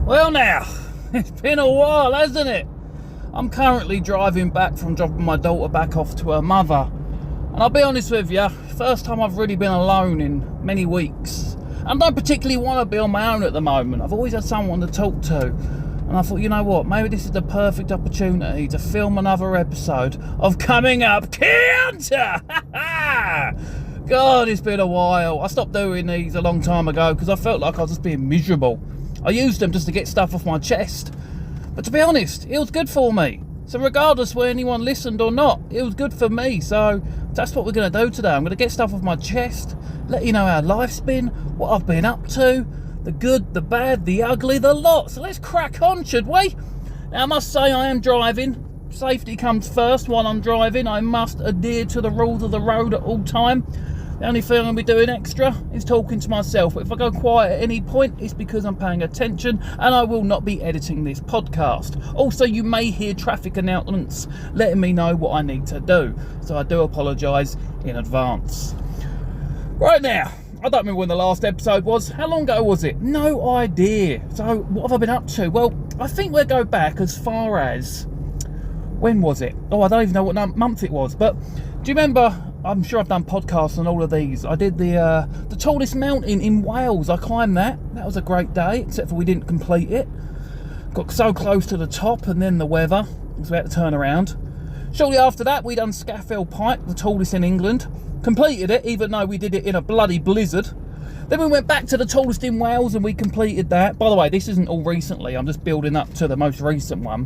Well now, it's been a while, hasn't it? I'm currently driving back from dropping my daughter back off to her mother. And I'll be honest with you, first time I've really been alone in many weeks. I don't particularly want to be on my own at the moment. I've always had someone to talk to. And I thought, you know what, maybe this is the perfect opportunity to film another episode of Coming Up Kuntah! God, it's been a while. I stopped doing these a long time ago because I felt like I was just being miserable. I used them just to get stuff off my chest. But to be honest, it was good for me. So regardless whether anyone listened or not, it was good for me. So that's what we're going to do today. I'm going to get stuff off my chest, let you know how life's been, what I've been up to, the good, the bad, the ugly, the lot. So let's crack on, should we? Now I must say I am driving. Safety comes first while I'm driving. I must adhere to the rules of the road at all time. The only thing I'll be doing extra is talking to myself. If I go quiet at any point, it's because I'm paying attention and I will not be editing this podcast. Also, you may hear traffic announcements letting me know what I need to do. So I do apologise in advance. Right now, I don't remember when the last episode was. How long ago was it? No idea. So what have I been up to? Well, I think we'll go back as far as... When was it? Oh, I don't even know what month it was. But do you remember... I'm sure I've done podcasts on all of these. I did the tallest mountain in Wales. I climbed that. That was a great day, except for we didn't complete it. Got so close to the top and then the weather, so we had to turn around. Shortly after that, we done Scafell Pike, the tallest in England. Completed it, even though we did it in a bloody blizzard. Then we went back to the tallest in Wales and we completed that. By the way, this isn't all recently. I'm just building up to the most recent one.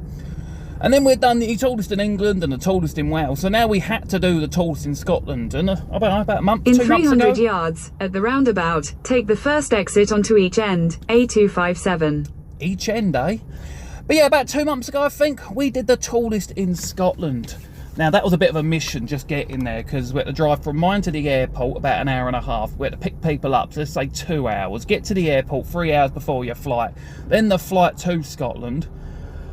And then we've done the tallest in England and the tallest in Wales. So now we had to do the tallest in Scotland. And about a month, 2 months ago. In 300 yards, at the roundabout, take the first exit onto each end, A257. Each end, eh? But yeah, about 2 months ago, I think, we did the tallest in Scotland. Now, that was a bit of a mission, just getting there, because we had to drive from mine to the airport about an hour and a half. We had to pick people up, so let's say 2 hours. Get to the airport 3 hours before your flight. Then the flight to Scotland.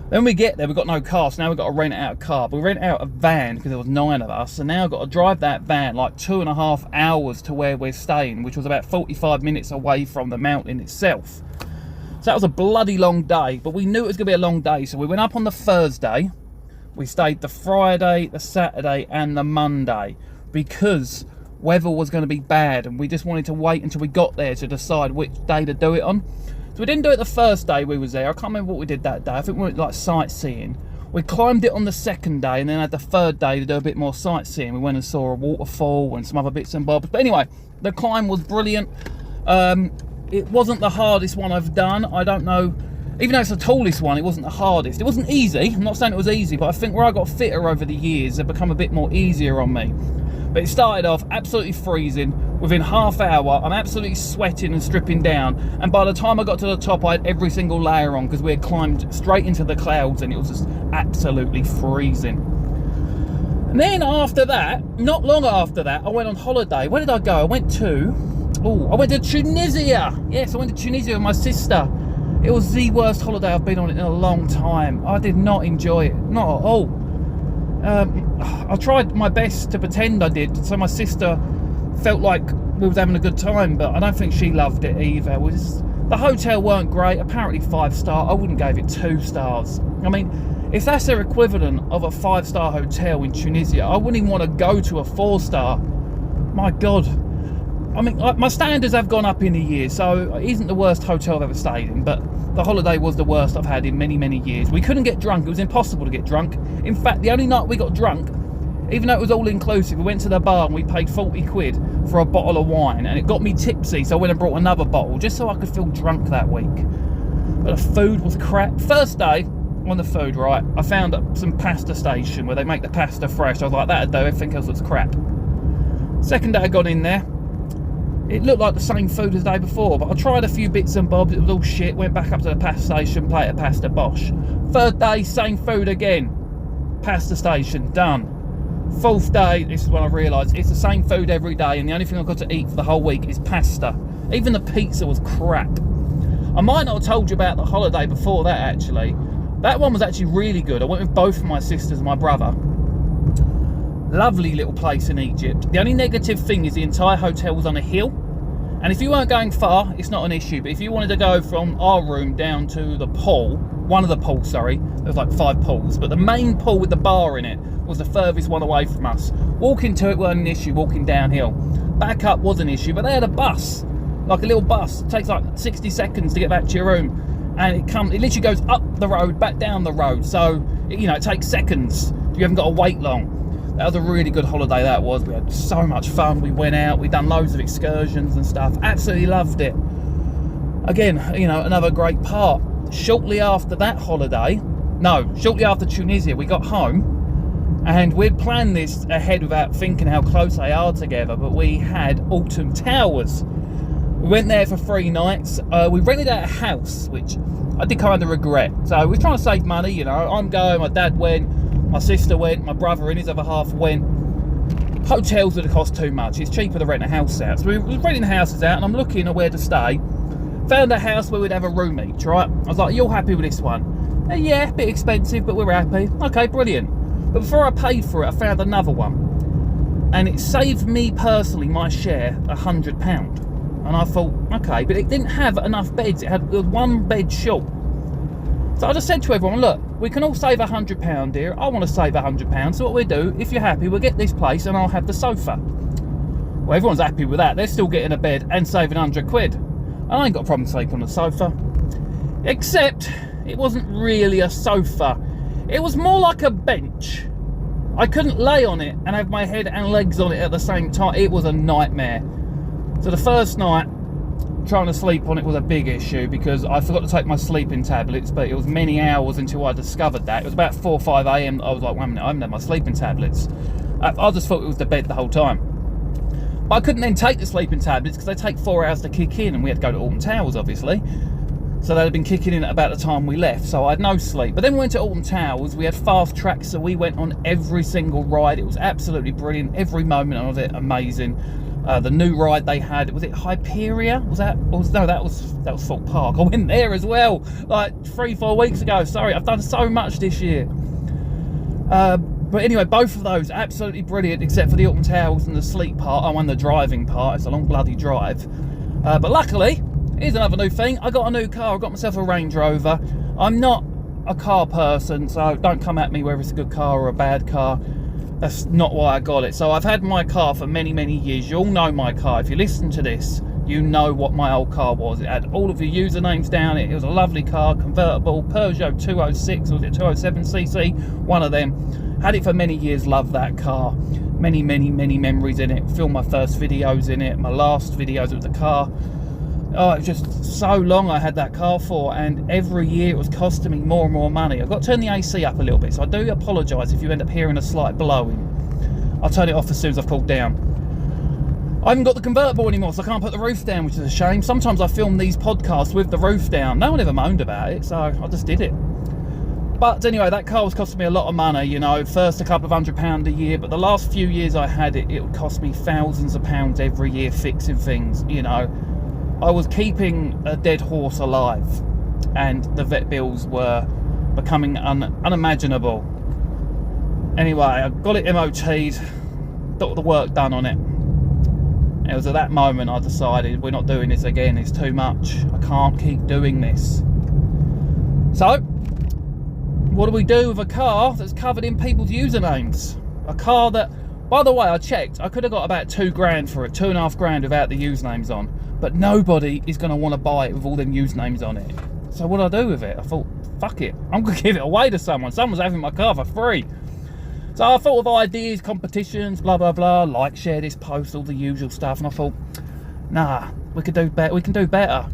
Then we get there, we've got no car, so now we've got to rent out a car. But we rent out a van because there was 9 of us, so now I've got to drive that van like 2.5 hours to where we're staying, which was about 45 minutes away from the mountain itself. So that was a bloody long day, but we knew it was going to be a long day, so we went up on the Thursday. We stayed the Friday, the Saturday, and the Monday because weather was going to be bad, and we just wanted to wait until we got there to decide which day to do it on. So we didn't do it the first day we was there. I can't remember what we did that day. I think we went like sightseeing. We climbed it on the second day and then had the third day to do a bit more sightseeing. We went and saw a waterfall and some other bits and bobs. But anyway, the climb was brilliant. It wasn't the hardest one I've done. I don't know. Even though it's the tallest one, it wasn't the hardest. It wasn't easy. I'm not saying it was easy, but I think where I got fitter over the years, it become a bit more easier on me. But it started off absolutely freezing. Within half hour, I'm absolutely sweating and stripping down. And by the time I got to the top, I had every single layer on because we had climbed straight into the clouds and it was just absolutely freezing. And then after that, not long after that, I went on holiday. Where did I go? I went to Tunisia. Yes, I went to Tunisia with my sister. It was the worst holiday I've been on in a long time. I did not enjoy it, not at all. I tried my best to pretend I did, so my sister felt like we was having a good time, but I don't think she loved it either. The hotel weren't great, apparently 5-star. I wouldn't give it 2 stars. I mean, if that's their equivalent of a 5-star hotel in Tunisia, I wouldn't even want to go to a 4-star. My God. I mean, my standards have gone up in the years, so it isn't the worst hotel I've ever stayed in, but the holiday was the worst I've had in many, many years. We couldn't get drunk. It was impossible to get drunk. In fact, the only night we got drunk, even though it was all inclusive, we went to the bar and we paid 40 quid for a bottle of wine, and it got me tipsy, so I went and brought another bottle just so I could feel drunk that week. But the food was crap. First day on the food, right, I found some pasta station where they make the pasta fresh. I was like, that'd do, everything else was crap. Second day I got in there, it looked like the same food as the day before, but I tried a few bits and bobs, it was all shit. Went back up to the pasta station, plate of pasta, bosh. Third day, same food again. Pasta station, done. Fourth day, this is when I realised it's the same food every day, and the only thing I've got to eat for the whole week is pasta. Even the pizza was crap. I might not have told you about the holiday before that, actually. That one was actually really good. I went with both of my sisters and my brother. Lovely little place in Egypt. The only negative thing is the entire hotel was on a hill. And if you weren't going far, it's not an issue. But if you wanted to go from our room down to the pool, one of the pools, sorry, there was like 5 pools, but the main pool with the bar in it was the furthest one away from us. Walking to it wasn't an issue, walking downhill. Back up was an issue, but they had a bus, like a little bus. It takes like 60 seconds to get back to your room. And it literally goes up the road, back down the road. So, it takes seconds. You haven't got to wait long. That was a really good holiday, that was. We had so much fun. We went out, we done loads of excursions and stuff. Absolutely loved it. Again, another great part. Shortly after Tunisia, we got home, and we'd planned this ahead without thinking how close they are together, but we had Alton Towers. We went there for 3 nights. We rented out a house, which I did kind of regret. So we were trying to save money, I'm going, my dad went, my sister went, my brother and his other half went. Hotels would have cost too much. It's cheaper to rent a house out. So we were renting houses out, and I'm looking at where to stay. Found a house where we'd have a room each, right? I was like, you're happy with this one? Yeah, a bit expensive, but we're happy. Okay, brilliant. But before I paid for it, I found another one. And it saved me personally, my share, £100. And I thought, okay, but it didn't have enough beds. It was 1 bed short. So I just said to everyone, look, we can all save £100 here. I want to save £100. So what we do, if you're happy, we'll get this place and I'll have the sofa. Well, everyone's happy with that. They're still getting a bed and saving £100. And I ain't got a problem sleeping on the sofa. Except, it wasn't really a sofa. It was more like a bench. I couldn't lay on it and have my head and legs on it at the same time. It was a nightmare. So the first night, trying to sleep on it was a big issue because I forgot to take my sleeping tablets, but it was many hours until I discovered that. It was about 4 or 5 a.m. I was like, wait a minute, I haven't had my sleeping tablets. I just thought it was the bed the whole time. But I couldn't then take the sleeping tablets because they take 4 hours to kick in, and we had to go to Alton Towers, obviously. So they'd have been kicking in at about the time we left, so I had no sleep. But then we went to Alton Towers, we had fast tracks, so we went on every single ride. It was absolutely brilliant, every moment of it amazing. The new ride they had, was it Hyperia? No, that was Thorpe Park. I went there as well, like 3-4 weeks ago. Sorry, I've done so much this year. But anyway, both of those absolutely brilliant, except for the Alton Towers and the sleep part. I won the driving part. It's a long bloody drive. But luckily, here's another new thing. I got a new car. I got myself a Range Rover. I'm not a car person, so don't come at me whether it's a good car or a bad car. That's not why I got it. So I've had my car for many, many years. You all know my car. If you listen to this, you know what my old car was. It had all of your usernames down it. It was a lovely car, convertible, Peugeot 206, or was it 207cc? One of them. Had it for many years, loved that car. Many, many, many memories in it. Filmed my first videos in it, my last videos with the car. Oh, it was just so long I had that car for, and every year it was costing me more and more money. I've got to turn the AC up a little bit, so I do apologise if you end up hearing a slight blowing. I'll turn it off as soon as I've cooled down. I haven't got the convertible anymore, so I can't put the roof down, which is a shame. Sometimes I film these podcasts with the roof down. No one ever moaned about it, so I just did it. But anyway, that car was costing me a lot of money, first a couple of £100 a year, but the last few years I had it, it would cost me thousands of pounds every year fixing things, I was keeping a dead horse alive, and the vet bills were becoming unimaginable. Anyway, I got it MOT'd, got the work done on it. It was at that moment I decided we're not doing this again, it's too much. I can't keep doing this. So, what do we do with a car that's covered in people's usernames? A car that, by the way, I checked, I could have got about £2,000 for it, £2,500 without the usernames on. But nobody is going to want to buy it with all them usernames on it. So what do I do with it? I thought, fuck it, I'm going to give it away to someone. Someone's having my car for free. So I thought of ideas, competitions, blah, blah, blah, like, share this post, all the usual stuff. And I thought, nah, we can do better.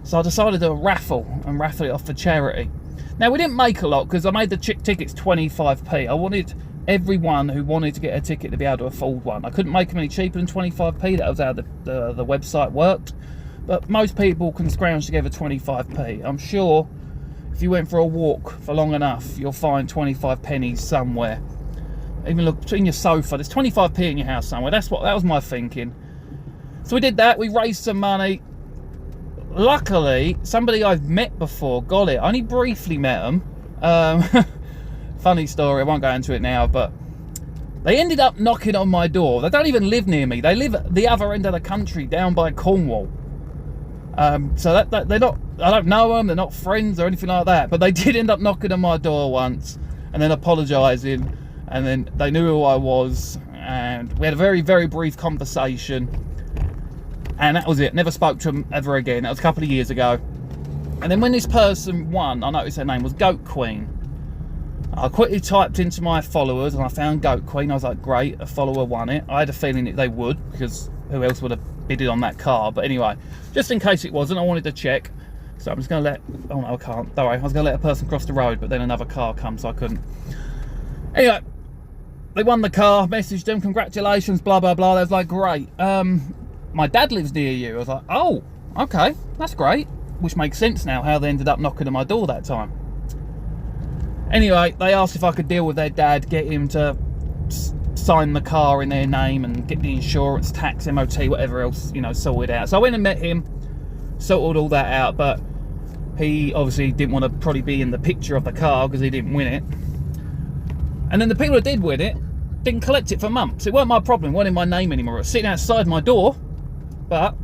So I decided to do a raffle and raffle it off for charity. Now, we didn't make a lot because I made the tickets 25p. I wanted everyone who wanted to get a ticket to be able to afford one. I couldn't make them any cheaper than 25p. That was how the website worked. But most people can scrounge together 25p. I'm sure if you went for a walk for long enough, you'll find 25 pennies somewhere. Even look in your sofa, there's 25p in your house somewhere. That was my thinking. So we did that. We raised some money. Luckily, somebody I've met before got it. I only briefly met them. Funny story, I won't go into it now, but They ended up knocking on my door. They don't even live near me. They live at the other end of the country, down by Cornwall. So that they're not, I don't know them, they're not friends or anything like that, but they did end up knocking on my door once and then apologising, and then they knew who I was, and we had a very, very brief conversation, and that was it. Never spoke to them ever again. That was a couple of years ago. And then when this person won, I noticed her name was Goat Queen. I quickly typed into my followers and I found Goat Queen. I was like, great, a follower won it. I had a feeling that they would, because who else would have bidded on that car? But anyway, just in case it wasn't, I wanted to check. So I'm just going to let, oh no, I can't. Don't worry, I was going to let a person cross the road, but then another car come, so I couldn't. Anyway, they won the car, messaged them, congratulations, blah, blah, blah. They was like, great. My dad lives near you. I was like, oh, okay, that's great. Which makes sense now, how they ended up knocking on my door that time. Anyway, they asked if I could deal with their dad, get him to sign the car in their name and get the insurance, tax, MOT, whatever else, you know, sorted out. So I went and met him, sorted all that out, but he obviously didn't want to probably be in the picture of the car because he didn't win it. And then the people who did win it didn't collect it for months. It weren't my problem, it wasn't in my name anymore. It was sitting outside my door, but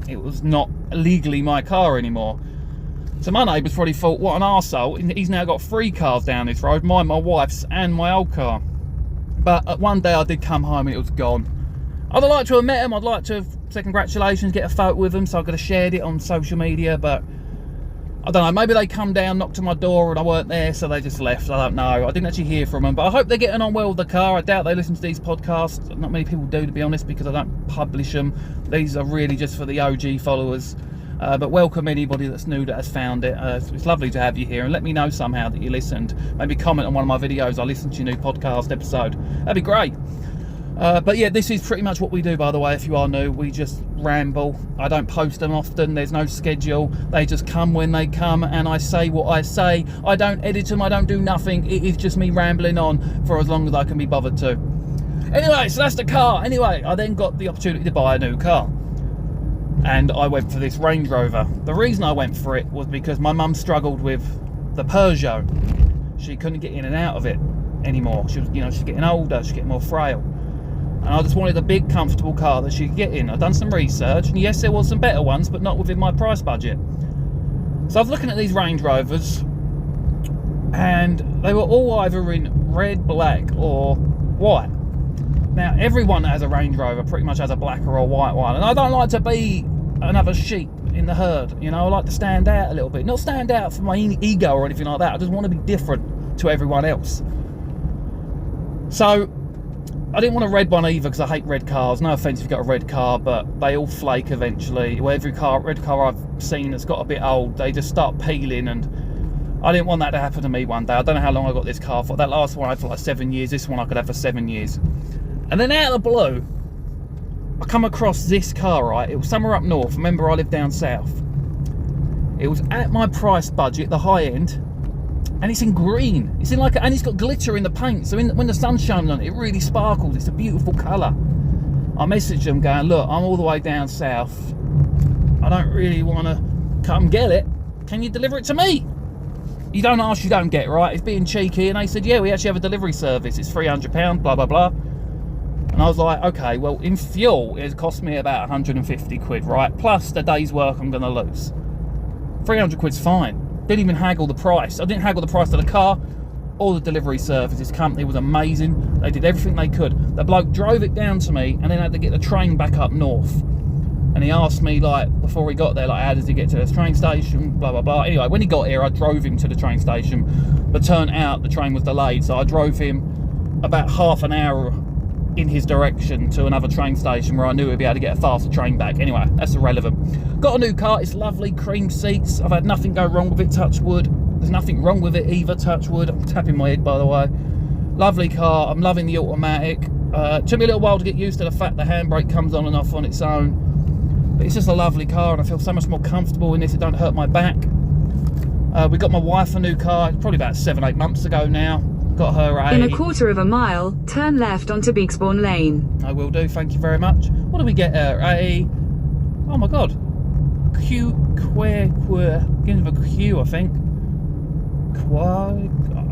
it was not legally my car anymore. So my neighbours probably thought, what an arsehole, he's now got 3 cars down this road, mine, my wife's and my old car. But one day I did come home and it was gone. I'd like to have met him, I'd like to have said congratulations, get a photo with him, so I could have shared it on social media, but I don't know, maybe they come down, knocked on my door and I weren't there, so they just left. I don't know, I didn't actually hear from them, but I hope they're getting on well with the car. I doubt they listen to these podcasts. Not many people do, to be honest, because I don't publish them. These are really just for the OG followers. But welcome anybody that's new that has found it. It's lovely to have you here, and let me know somehow that you listened. Maybe comment on one of my videos, I listened to your new podcast episode. That'd be great. But yeah, this is pretty much what we do, by the way. If you are new, we just ramble. I don't post them often, there's no schedule. They just come when they come, and I say what I say. I don't edit them, I don't do nothing. It is just me rambling on for as long as I can be bothered to. Anyway, so that's the car. Anyway, I then got the opportunity to buy a new car, and I went for this Range Rover. The reason I went for it was because my mum struggled with the Peugeot. She couldn't get in and out of it anymore. She was, you know, she's getting older, she's getting more frail. And I just wanted a big, comfortable car that she could get in. I've done some research, and yes, there was some better ones, but not within my price budget. So I was looking at these Range Rovers, and they were all either in red, black, or white. Now, everyone that has a Range Rover pretty much has a black or a white one, and I don't like to be another sheep in the herd, you know. I like to stand out a little bit. Not stand out for my ego or anything like that. I just want to be different to everyone else. So I didn't want a red one either, because I hate red cars. No offence if you've got a red car, but they all flake eventually. Well, every red car I've seen that's got a bit old, they just start peeling, and I didn't want that to happen to me one day. I don't know how long I got this car for. That last one I had for like 7 years. This one I could have for 7 years. And then out of the blue, I come across this car, right? It was somewhere up north. Remember, I live down south. It was at my price budget, the high end, and it's in green. It's in like, and it's got glitter in the paint. So when the sun's shining on it, it really sparkles. It's a beautiful colour. I messaged them going, look, I'm all the way down south. I don't really want to come get it. Can you deliver it to me? You don't ask, you don't get, right? It's being cheeky. And they said, yeah, we actually have a delivery service. It's £300, blah, blah, blah. And I was like, okay, well, in fuel, it cost me about 150 quid, right? Plus the day's work I'm going to lose. 300 quid's fine. Didn't even haggle the price. I didn't haggle the price of the car or the delivery service. This company was amazing. They did everything they could. The bloke drove it down to me and then had to get the train back up north. And he asked me, like, before he got there, like, how does he get to the train station, blah, blah, blah. Anyway, when he got here, I drove him to the train station. But turned out the train was delayed, so I drove him about half an hour in his direction to another train station where I knew he'd be able to get a faster train back. Anyway, that's irrelevant. Got a new car, it's lovely, cream seats. I've had nothing go wrong with it, touch wood. There's nothing wrong with it either, touch wood. I'm tapping my head, by the way. Lovely car, I'm loving the automatic. Took me a little while to get used to the fact the handbrake comes on and off on its own. But it's just a lovely car, and I feel so much more comfortable in this. It don't hurt my back. We got my wife a new car, probably about 7-8 months ago now. Got her a... In a quarter of a mile, turn left onto Bigsbourne Lane. I will do, thank you very much. What do we get her? Oh my god. Begins with a Q, I think.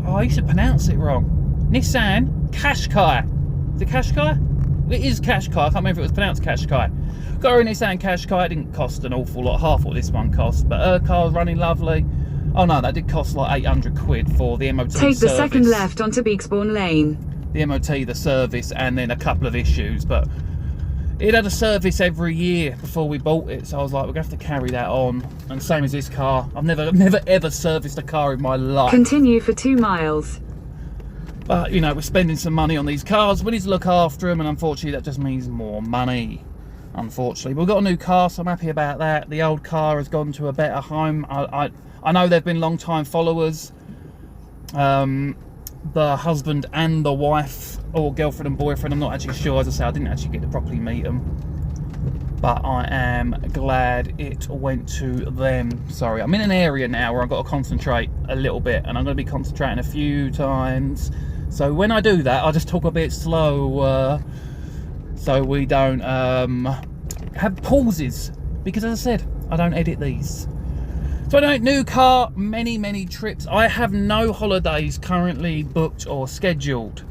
I used to pronounce it wrong. Nissan Qashqai. Is it Qashqai? It is Qashqai. I can't remember if it was pronounced Qashqai. Got her in Nissan Qashqai. It didn't cost an awful lot, half what this one cost, but her car was running lovely. Oh no, that did cost like 800 quid for the MOT Take service. the second left onto Beaksbourne Lane. The MOT, the service, and then a couple of issues, but it had a service every year before we bought it, so I was like, we're going to have to carry that on. And same as this car, I've never ever serviced a car in my life. Continue for 2 miles. But, you know, we're spending some money on these cars. We need to look after them, and unfortunately that just means more money. Unfortunately. But we've got a new car, so I'm happy about that. The old car has gone to a better home. I know they've been long-time followers. The husband and the wife, or girlfriend and boyfriend, I'm not actually sure. As I say, I didn't actually get to properly meet them. But I am glad it went to them. Sorry, I'm in an area now where I've got to concentrate a little bit, and I'm going to be concentrating a few times. So when I do that, I just talk a bit slower, so we don't have pauses. Because as I said, I don't edit these. So anyway, new car, many trips. I have no holidays currently booked or scheduled.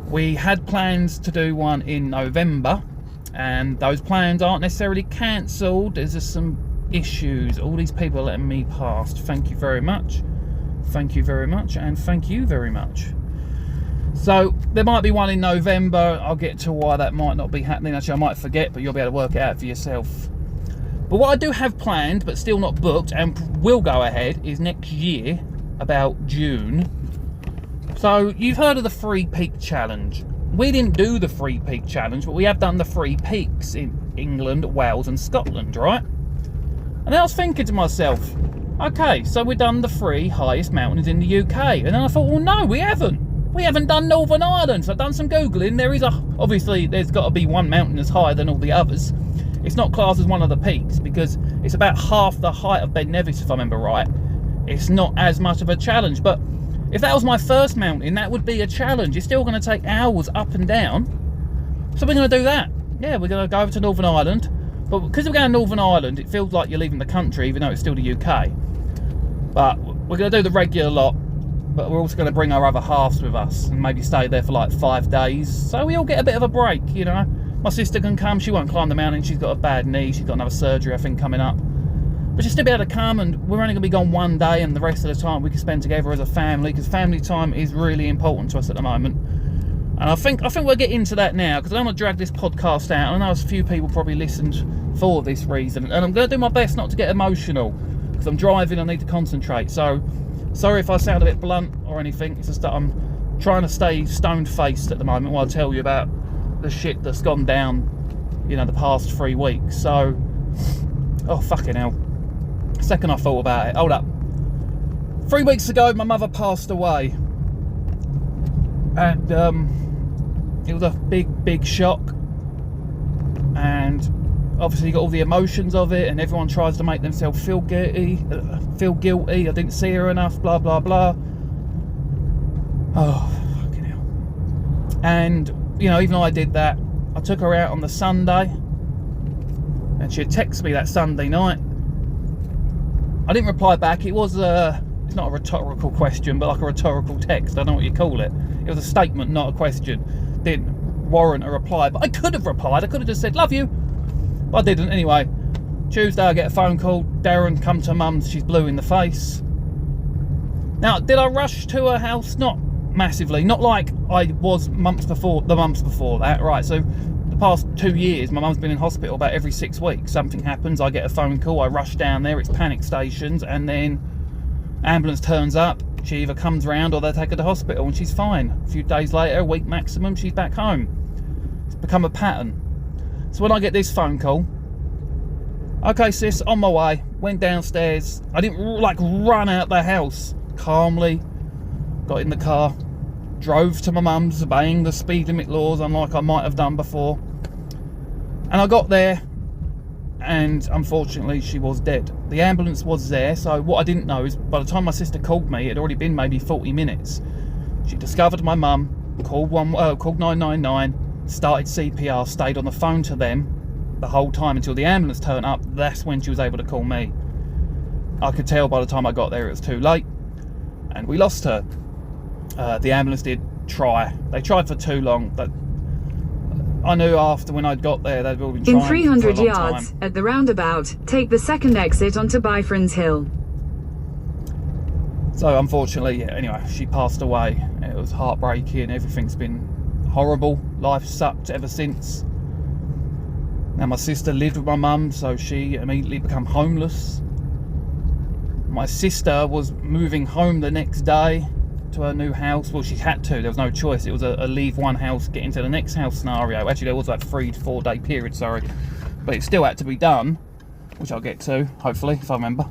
We had plans to do one in November, and those plans aren't necessarily cancelled. There's just some issues. All these people are letting me past. Thank you very much. Thank you very much, and thank you very much. So there might be one in November. I'll get to why that might not be happening. Actually, I might forget, but you'll be able to work it out for yourself. But what I do have planned, but still not booked, and will go ahead, is next year, about June. So, you've heard of the 3 Peak Challenge. We didn't do the 3 Peak Challenge, but we have done the 3 peaks in England, Wales and Scotland, right? And then I was thinking to myself, okay, so we've done the 3 highest mountains in the UK. And then I thought, well, no, we haven't. We haven't done Northern Ireland. So I've done some Googling. Obviously, there's got to be one mountain that's higher than all the others. It's not classed as one of the peaks because it's about half the height of Ben Nevis, if I remember right. It's not as much of a challenge, but if that was my first mountain, that would be a challenge. It's still going to take hours up and down. So we're going to do that. Yeah, we're going to go over to Northern Ireland. But because we're going to Northern Ireland, it feels like you're leaving the country, even though it's still the UK. But we're going to do the regular lot. But we're also going to bring our other halves with us and maybe stay there for like 5 days. So we all get a bit of a break, you know. My sister can come. She won't climb the mountain. She's got a bad knee. She's got another surgery, I think, coming up. But she'll still be able to come, and we're only going to be gone 1 day, and the rest of the time we can spend together as a family, because family time is really important to us at the moment. And I think we'll get into that now, because I don't want to drag this podcast out. I know a few people probably listened for this reason, and I'm going to do my best not to get emotional, because I'm driving. I need to concentrate. So sorry if I sound a bit blunt or anything. It's just that I'm trying to stay stone-faced at the moment while I tell you about the shit that's gone down, you know, the past 3 weeks. So, oh fucking hell. Second I thought about it. Hold up. 3 weeks ago, my mother passed away, and it was a big shock. And obviously, you got all the emotions of it, and everyone tries to make themselves feel guilty. I didn't see her enough. Blah blah blah. Oh fucking hell. And you know, even though I did that, I took her out on the Sunday, and she had texted me that Sunday night. I didn't reply back. It was it's not a rhetorical question, but like a rhetorical text. I don't know what you call it. It was a statement, not a question. Didn't warrant a reply, but I could have replied. I could have just said, love you. But I didn't. Anyway, Tuesday I get a phone call. Darren, come to mum's. She's blue in the face. Now, did I rush to her house? Not massively. Not like I was months before that. Right, so the past 2 years, my mum's been in hospital about every 6 weeks. Something happens, I get a phone call, I rush down there, it's panic stations, and then ambulance turns up. She either comes round or they take her to hospital and she's fine. A few days later, a week maximum, she's back home. It's become a pattern. So when I get this phone call, okay sis, on my way, went downstairs. I didn't like run out the house. Calmly got in the car, drove to my mum's, obeying the speed limit laws, unlike I might have done before. And I got there, and unfortunately she was dead. The ambulance was there, so what I didn't know is by the time my sister called me, it had already been maybe 40 minutes. She discovered my mum, called 999, started CPR, stayed on the phone to them the whole time until the ambulance turned up. That's when she was able to call me. I could tell by the time I got there it was too late, and we lost her. The ambulance did try. They tried for too long. But I knew after when I got there, they'd all been trying In 300 for a long yards, time. at the roundabout, take the second exit onto Byfriends Hill. So unfortunately, yeah, anyway, she passed away. It was heartbreaking. Everything's been horrible. Life sucked ever since. Now my sister lived with my mum, so she immediately became homeless. My sister was moving home the next day to her new house. Well, she had to. There was no choice. It was a leave one house, get into the next house scenario. Actually, there was like 3 to 4 day period, sorry. But it still had to be done, which I'll get to, hopefully, if I remember.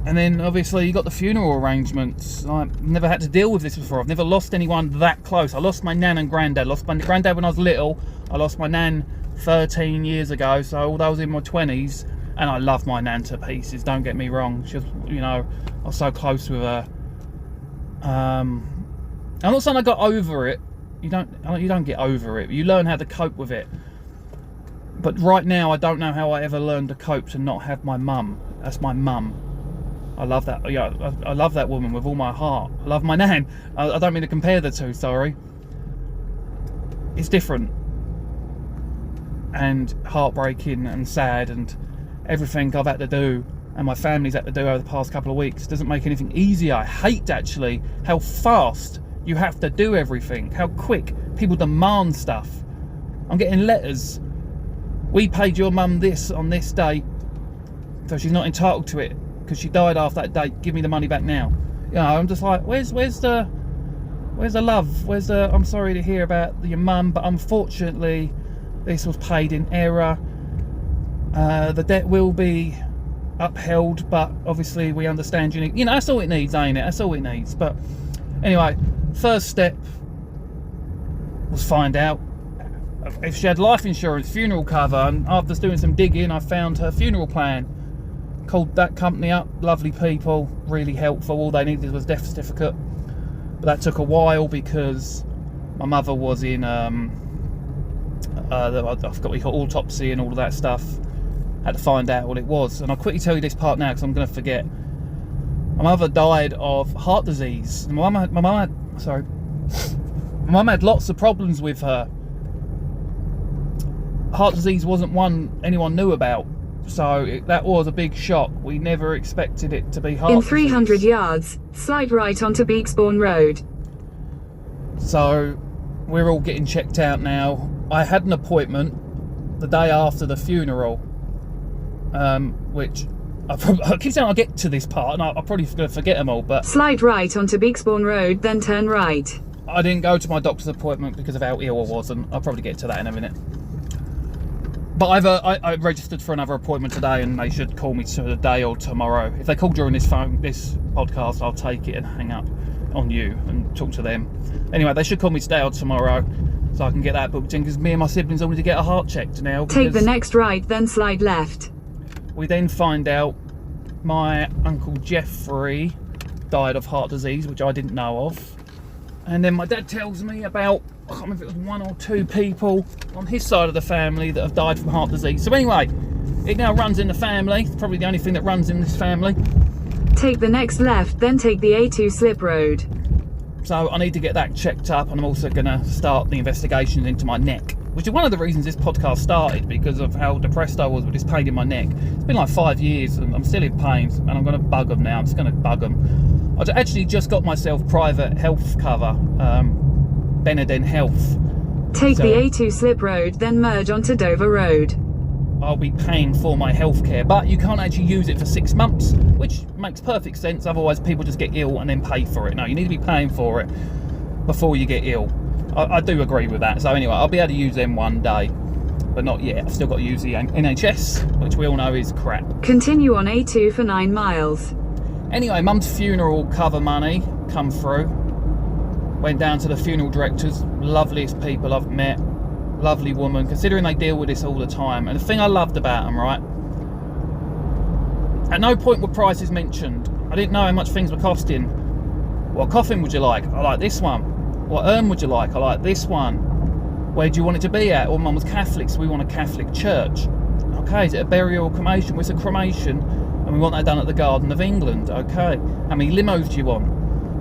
And then, obviously, you got the funeral arrangements. I've never had to deal with this before. I've never lost anyone that close. I lost my nan and granddad. I lost my granddad when I was little. I lost my nan 13 years ago. So, although I was in my 20s, and I love my nan to pieces, don't get me wrong. She was, you know, I was so close with her. I'm not saying I got over it. You don't get over it. You learn how to cope with it. But right now, I don't know how I ever learned to cope to not have my mum. That's my mum. I love that. Yeah, I love that woman with all my heart. I love my nan. I don't mean to compare the two. Sorry. It's different and heartbreaking and sad, and everything I've had to do and my family's had to do over the past couple of weeks doesn't make anything easier. I hate actually how fast you have to do everything. How quick people demand stuff. I'm getting letters. We paid your mum this on this date, so she's not entitled to it because she died after that date. Give me the money back now. You know, I'm just like, where's the love? Where's the? I'm sorry to hear about your mum, but unfortunately, this was paid in error. The debt will be upheld, but obviously we understand you need. You know, that's all it needs, ain't it? That's all it needs. But anyway, first step was find out if she had life insurance, funeral cover, and after doing some digging, I found her funeral plan. Called that company up, lovely people, really helpful. All they needed was a death certificate, but that took a while because my mother was in I forgot what you call autopsy and all of that stuff. Had to find out what it was, and I'll quickly tell you this part now because I'm going to forget. My mother died of heart disease. My mum had lots of problems with her. Heart disease wasn't one anyone knew about. So that was a big shock. We never expected it to be heart In 300 disease. yards, slide right onto Beaksbourne Road. So we're all getting checked out now. I had an appointment the day after the funeral, which I keep saying I'll get to this part, and I'm probably going to forget them all, but Slide right onto Beaksbourne Road, then turn right. I didn't go to my doctor's appointment because of how ill I was, and I'll probably get to that in a minute. But I registered for another appointment today, and they should call me today or tomorrow. If they call during this podcast, I'll take it and hang up on you and talk to them. Anyway, they should call me today or tomorrow, so I can get that booked in, because me and my siblings all need to get a heart checked now. Take the next right, then slide left. We then find out my Uncle Jeffrey died of heart disease, which I didn't know of. And then my dad tells me about, I can't remember if it was 1 or 2 people on his side of the family that have died from heart disease. So anyway, it now runs in the family. It's probably the only thing that runs in this family. Take the next left, then take the A2 slip road. So I need to get that checked up, and I'm also going to start the investigations into my neck, which is one of the reasons this podcast started, because of how depressed I was with this pain in my neck. It's been like 5 years and I'm still in pain, and I'm going to bug them now. I'm just going to bug them. I actually just got myself private health cover, Beneden Health. Take the A2 slip road, then merge onto Dover Road. I'll be paying for my healthcare, but you can't actually use it for 6 months, which makes perfect sense. Otherwise, people just get ill and then pay for it. No, you need to be paying for it before you get ill. I do agree with that. So anyway, I'll be able to use them one day, but not yet. I've still got to use the NHS, which we all know is crap. Continue on A2 for 9 miles. Anyway, Mum's funeral cover money come through. Went down to the funeral directors, loveliest people I've met. Lovely woman, considering they deal with this all the time. And the thing I loved about them, right? At no point were prices mentioned. I didn't know how much things were costing. What coffin would you like? I like this one. What urn would you like? I like this one. Where do you want it to be at? Well, Mum was Catholic, so we want a Catholic church. Okay, is it a burial or cremation? Well, it's a cremation, and we want that done at the Garden of England. Okay. How many limos do you want?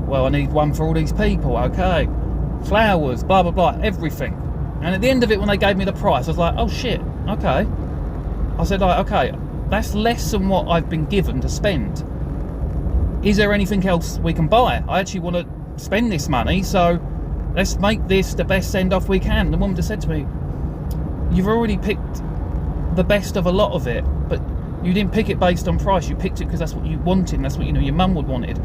Well, I need one for all these people, okay. Flowers, blah, blah, blah, everything. And at the end of it, when they gave me the price, I was like, oh shit, okay. I said, like, okay, that's less than what I've been given to spend. Is there anything else we can buy? I actually want to spend this money, so let's make this the best send-off we can. The woman just said to me, you've already picked the best of a lot of it, but you didn't pick it based on price. You picked it because that's what you wanted, and that's what your mum would wanted.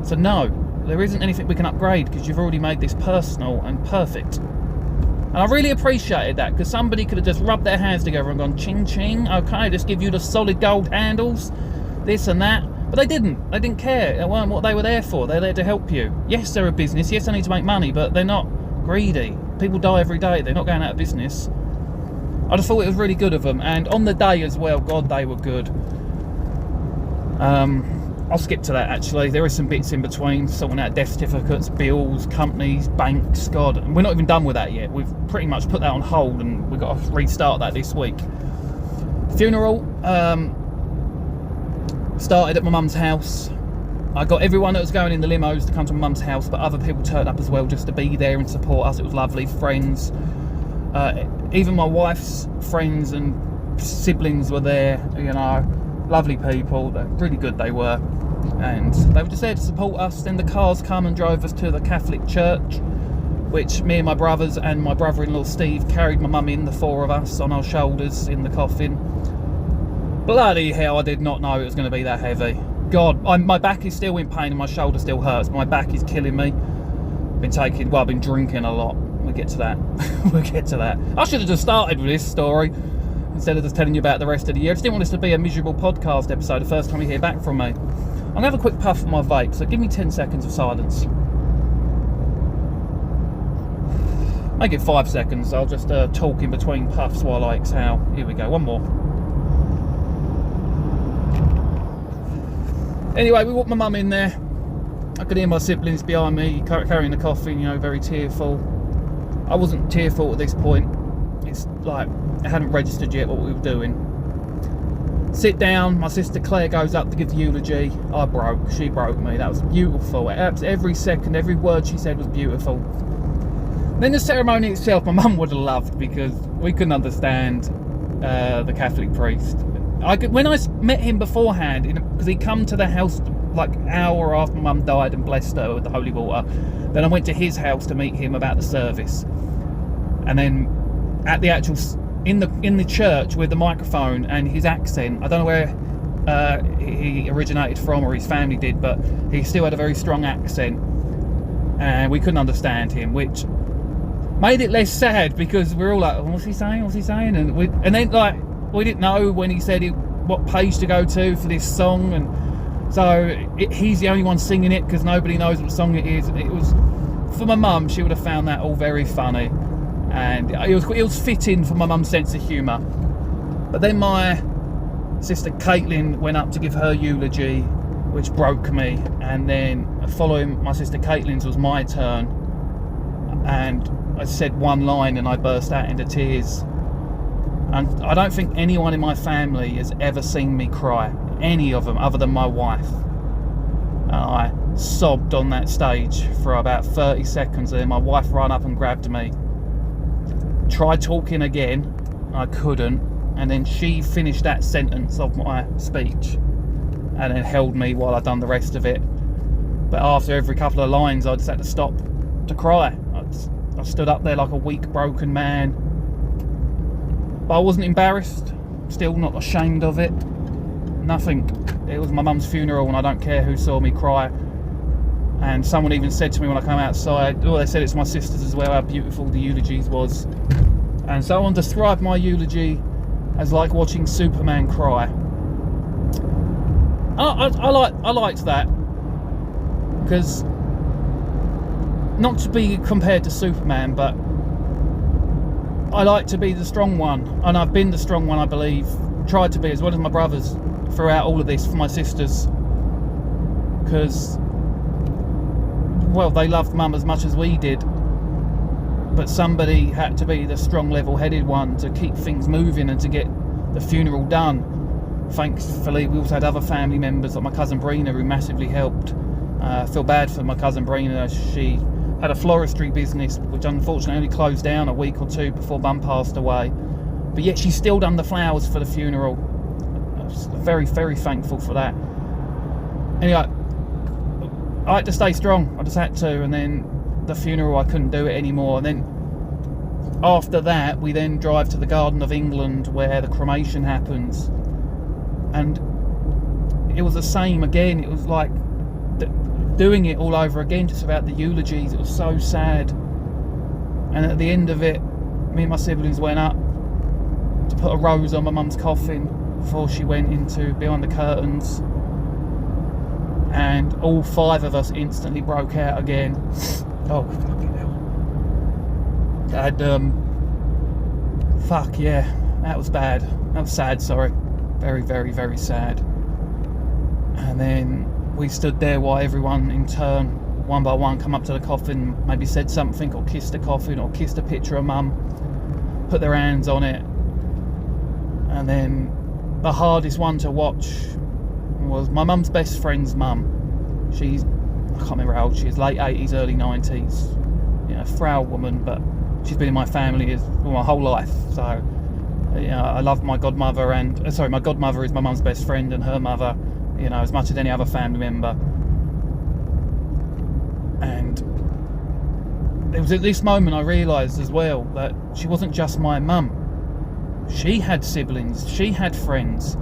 So no, there isn't anything we can upgrade because you've already made this personal and perfect. And I really appreciated that, because somebody could have just rubbed their hands together and gone ching ching, okay, just give you the solid gold handles, this and that. But they didn't. They didn't care. It weren't what they were there for. They're there to help you. Yes, they're a business. Yes, they need to make money, but they're not greedy. People die every day. They're not going out of business. I just thought it was really good of them. And on the day as well, God, they were good. I'll skip to that, actually. There is some bits in between, sorting out death certificates, bills, companies, banks, God. And we're not even done with that yet. We've pretty much put that on hold, and we've got to restart that this week. Funeral started at my mum's house. I got everyone that was going in the limos to come to my mum's house, but other people turned up as well just to be there and support us. It was lovely. Friends, even my wife's friends and siblings were there, you know. Lovely people, they're really good they were, and they were just there to support us. Then the cars come and drove us to the Catholic church, which me and my brothers and my brother-in-law Steve carried my mum in, the four of us on our shoulders in the coffin. Bloody hell, I did not know it was going to be that heavy. God, my back is still in pain and my shoulder still hurts. My back is killing me. I've been drinking a lot. We'll get to that. We'll get to that. I should have just started with this story instead of just telling you about the rest of the year. I just didn't want this to be a miserable podcast episode the first time you hear back from me. I'm going to have a quick puff of my vape, so give me 10 seconds of silence. Make it 5 seconds. I'll just talk in between puffs while I exhale. Here we go, one more. Anyway, we walked my mum in there. I could hear my siblings behind me carrying the coffin, you know, very tearful. I wasn't tearful at this point. It's like I hadn't registered yet what we were doing. Sit down, my sister Claire goes up to give the eulogy. She broke me. That was beautiful. Every second, every word she said was beautiful. Then the ceremony itself, my mum would have loved, because we couldn't understand the Catholic priest. When I met him beforehand, because he'd come to the house like an hour after my mum died and blessed her with the holy water, then I went to his house to meet him about the service. And then at the actual, in the church with the microphone and his accent, I don't know where he originated from or his family did, but he still had a very strong accent, and we couldn't understand him, which made it less sad, because we're all like, oh, what's he saying, and then like we didn't know when he said what page to go to for this song, and so he's the only one singing it because nobody knows what song it is. It was, for my mum, she would have found that all very funny, and it was fitting for my mum's sense of humour. But then my sister Caitlin went up to give her eulogy, which broke me, and then following my sister Caitlin's was my turn, and I said one line and I burst out into tears. And I don't think anyone in my family has ever seen me cry, any of them, other than my wife. And I sobbed on that stage for about 30 seconds, and then my wife ran up and grabbed me. Tried talking again, I couldn't, and then she finished that sentence of my speech and then held me while I'd done the rest of it. But after every couple of lines, I just had to stop to cry. I stood up there like a weak, broken man. But I wasn't embarrassed, still not ashamed of it, nothing. It was my mum's funeral, and I don't care who saw me cry. And someone even said to me when I came outside, they said it's my sister's as well, how beautiful the eulogies was. And someone described my eulogy as like watching Superman cry. I liked that, because not to be compared to Superman, but I like to be the strong one, and I've been the strong one, I believe. Tried to be, as well as my brothers, throughout all of this for my sisters, because, well, they loved mum as much as we did, but somebody had to be the strong, level-headed one to keep things moving and to get the funeral done. Thankfully, we also had other family members, like my cousin Brina, who massively helped. I feel bad for my cousin Brina. She had a floristry business, which unfortunately only closed down a week or two before Mum passed away. But yet she's still done the flowers for the funeral. I was very, very thankful for that. Anyway, I had to stay strong. I just had to. And then the funeral, I couldn't do it anymore. And then after that, we then drive to the Garden of England where the cremation happens. And it was the same again. It was like doing it all over again, just about the eulogies. It was so sad. And at the end of it, me and my siblings went up to put a rose on my mum's coffin before she went into behind the curtains, and all 5 of us instantly broke out again. Oh fucking hell. And fuck yeah, that was bad. That was sad, sorry. Very, very, very sad. And then we stood there while everyone in turn, one by one, come up to the coffin, maybe said something, or kissed the coffin, or kissed a picture of Mum, put their hands on it. And then the hardest one to watch was my mum's best friend's mum. She's, I can't remember how old she is, late 80s, early 90s. You know, frail woman, but she's been in my family my whole life. So, you know, I love my godmother, and my godmother is my mum's best friend, and her mother, you know, as much as any other family member. And it was at this moment I realised as well that she wasn't just my mum. She had siblings, she had friends.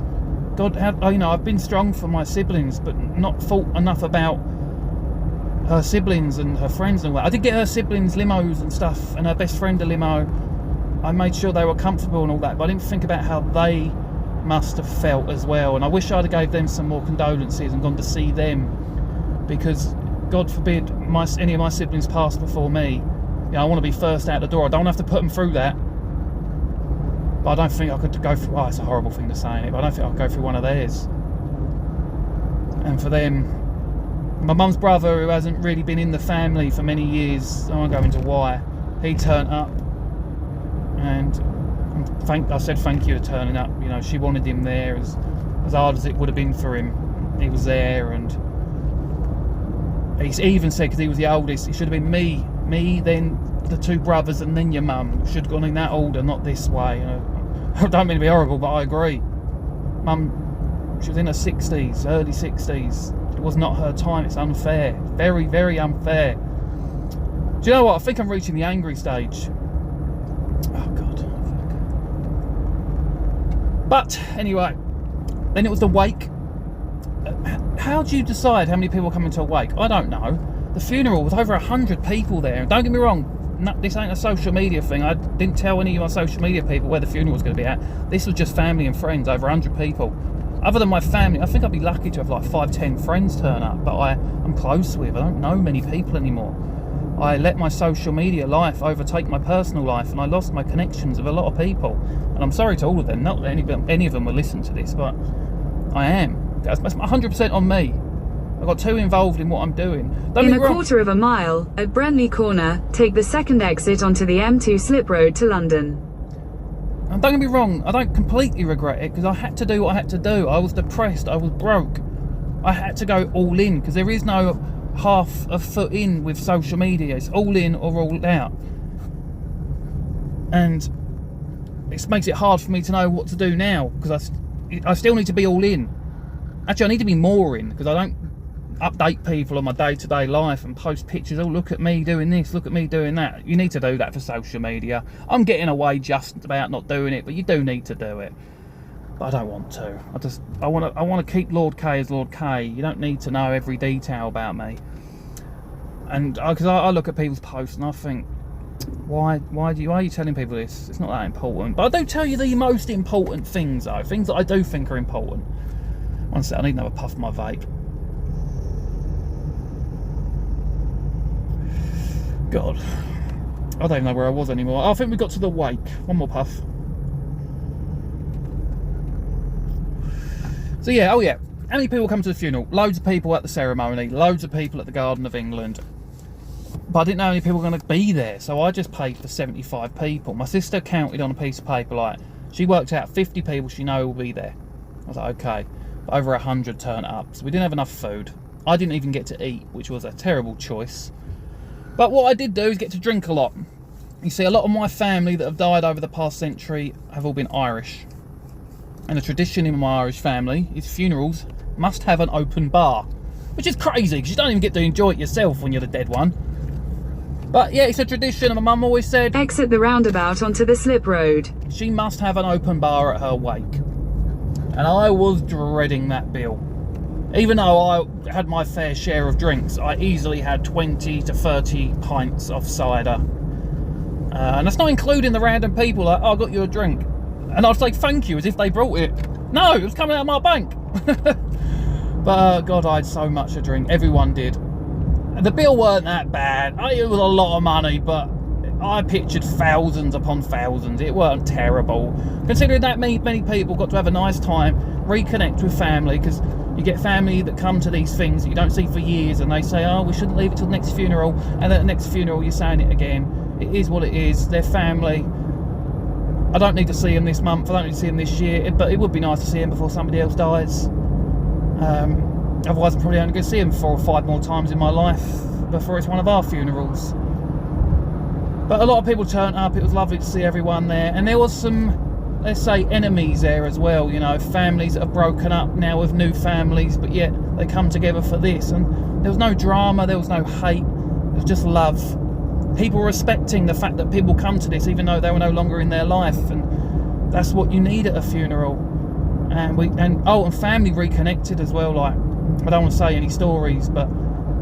God, you know, I've been strong for my siblings, but not thought enough about her siblings and her friends and all that. I did get her siblings limos and stuff, and her best friend a limo. I made sure they were comfortable and all that, but I didn't think about how they must have felt as well. And I wish I'd have gave them some more condolences and gone to see them, because God forbid any of my siblings pass before me. You know, I want to be first out the door. I don't have to put them through that. But I don't think I could go through... Oh, it's a horrible thing to say, but I don't think I could go through one of theirs. And for them, my mum's brother, who hasn't really been in the family for many years, I won't go into why, he turned up. And I said thank you for turning up. You know, she wanted him there as hard as it would have been for him. He was there, and he even said, because he was the oldest, it should have been me, then the 2 brothers, and then your mum. Should have gone in that order, not this way. You know, I don't mean to be horrible, but I agree. Mum, she was in her 60s, early 60s. It was not her time. It's unfair. Very, very unfair. Do you know what? I think I'm reaching the angry stage. Oh, God. Fuck. But, anyway, then it was the wake. How do you decide how many people come into a wake? I don't know. The funeral was over 100 people there. Don't get me wrong, no, this ain't a social media thing. I didn't tell any of my social media people where the funeral was going to be at. This was just family and friends, over 100 people. Other than my family, I think I'd be lucky to have like 5-10 friends turn up, but I'm close with. I don't know many people anymore. I let my social media life overtake my personal life, and I lost my connections with a lot of people. And I'm sorry to all of them. Not that any of them will listen to this, but I am. That's 100% on me. I got too involved in what I'm doing. In a quarter of a mile, at Brently Corner, take the second exit onto the M2 slip road to London. And don't get me wrong, I don't completely regret it, because I had to do what I had to do. I was depressed, I was broke. I had to go all in, because there is no half a foot in with social media. It's all in or all out. And it makes it hard for me to know what to do now, because I still need to be all in. Actually, I need to be more in, because I don't update people on my day-to-day life and post pictures. Oh, look at me doing this, look at me doing that. You need to do that for social media. I'm getting away just about not doing it, but you do need to do it. But I don't want to. I want to keep Lord K as Lord K. You don't need to know every detail about me. And because I look at people's posts and I think, why are you telling people this? It's not that important. But I do tell you the most important things, though. Things that I do think are important. One sec, I need another puff of my vape. God, I don't even know where I was anymore. I think we got to the wake. One more puff. So yeah, oh yeah. How many people come to the funeral? Loads of people at the ceremony. Loads of people at the Garden of England. But I didn't know how many people were going to be there, so I just paid for 75 people. My sister counted on a piece of paper, like, she worked out 50 people she know will be there. I was like, okay. But over 100 turned up, so we didn't have enough food. I didn't even get to eat, which was a terrible choice. But what I did do is get to drink a lot. You see, a lot of my family that have died over the past century have all been Irish. And the tradition in my Irish family is funerals must have an open bar. Which is crazy, because you don't even get to enjoy it yourself when you're the dead one. But yeah, it's a tradition, and my mum always said, exit the roundabout onto the slip road. She must have an open bar at her wake. And I was dreading that bill. Even though I had my fair share of drinks, I easily had 20 to 30 pints of cider. And that's not including the random people like, oh, I got you a drink. And I'd say thank you as if they brought it. No, it was coming out of my bank. But God, I had so much to drink. Everyone did. And the bill weren't that bad. It was a lot of money, but I pictured thousands upon thousands. It weren't terrible. Considering that many people got to have a nice time, reconnect with family, because you get family that come to these things that you don't see for years, and they say, oh, we shouldn't leave it till the next funeral, and then at the next funeral you're saying it again. It is what it is. They're family. I don't need to see them this month, I don't need to see them this year, but it would be nice to see them before somebody else dies. Otherwise I'm probably only going to see them 4 or 5 more times in my life before it's one of our funerals. But a lot of people turned up. It was lovely to see everyone there, and there was some, let's say, enemies there as well, you know, families that have broken up now with new families, but yet they come together for this, and there was no drama, there was no hate, it was just love. People respecting the fact that people come to this even though they were no longer in their life, and that's what you need at a funeral. And family reconnected as well. Like, I don't want to say any stories, but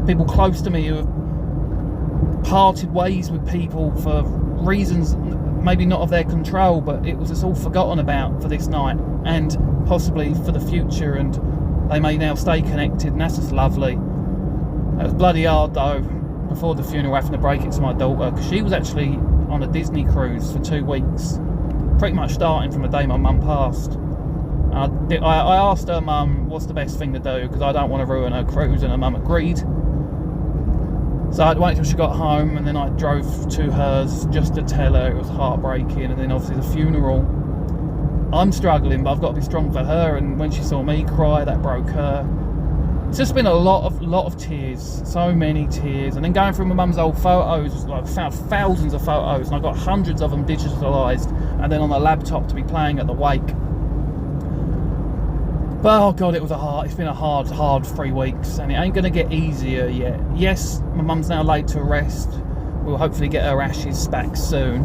people close to me who have parted ways with people for reasons maybe not of their control, but it was just all forgotten about for this night and possibly for the future, and they may now stay connected, and that's just lovely. It was bloody hard though before the funeral having to break it to my daughter, because she was actually on a Disney cruise for 2 weeks, pretty much starting from the day my mum passed. I asked her mum what's the best thing to do, because I don't want to ruin her cruise, and her mum agreed. So I'd wait till she got home, and then I drove to hers just to tell her. It was heartbreaking, and then obviously the funeral. I'm struggling, but I've got to be strong for her, and when she saw me cry, that broke her. It's just been a lot of tears, so many tears, and then going through my mum's old photos, like, I found thousands of photos, and I got hundreds of them digitalised, and then on a laptop to be playing at the wake. But oh God, it's been a hard 3 weeks, and it ain't going to get easier yet. Yes, my mum's now laid to rest. We'll hopefully get her ashes back soon.